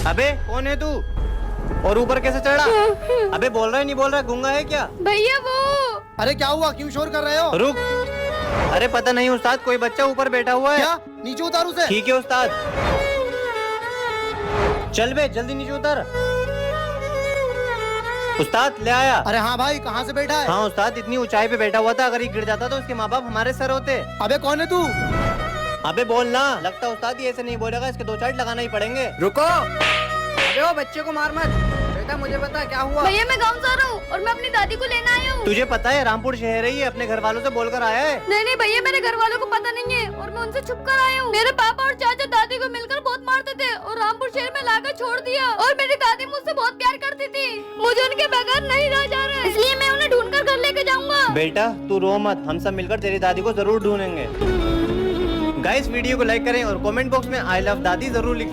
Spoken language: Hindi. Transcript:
अबे कौन है तू और ऊपर कैसे चढ़ा? अबे बोल रहा है नहीं बोल रहा, गूंगा है क्या? भैया वो। अरे क्या हुआ, क्यों शोर कर रहे हो? रुक। अरे पता नहीं उस्ताद, कोई बच्चा ऊपर बैठा हुआ है। क्या? नीचे उतार उसे। ठीक है उस्ताद। चल बे जल्दी नीचे उतर। उस्ताद ले आया। अरे हाँ भाई, कहाँ से बैठा है? हाँ उस्ताद, इतनी ऊंचाई पे बैठा हुआ था, अगर ये गिर जाता तो उसके माँ बाप हमारे सर होते। अबे कौन है तू? अबे बोलना। लगता उस्ताद ये ऐसे नहीं बोलेगा, इसके 2 चार्ट लगाना ही पड़ेंगे। रुको। अबे वो बच्चे को मार मत। बेटा मुझे बता क्या हुआ? भैया मैं गाँव जा रहा हूँ और मैं अपनी दादी को लेने आया हूँ। तुझे पता है रामपुर शहर है, ये अपने घर वालों से बोलकर आया है। नहीं नहीं भैया, मेरे घर वालों को पता नहीं है और मैं उनसे छुप कर आया हूँ। मेरे पापा और चाचा दादी को मिलकर बहुत मारते थे और रामपुर शहर में लाकर छोड़ दिया। और मेरी दादी मुझसे बहुत प्यार करती थी, मुझे उनके बगैर नहीं रह जा रहा है, इसलिए मैं उन्हें ढूंढ कर घर लेके जाऊंगा। बेटा तू रो मत, हम सब मिलकर तेरी दादी को जरूर ढूंढेंगे। गाइस वीडियो को लाइक करें और कमेंट बॉक्स में आई लव दादी जरूर लिखें।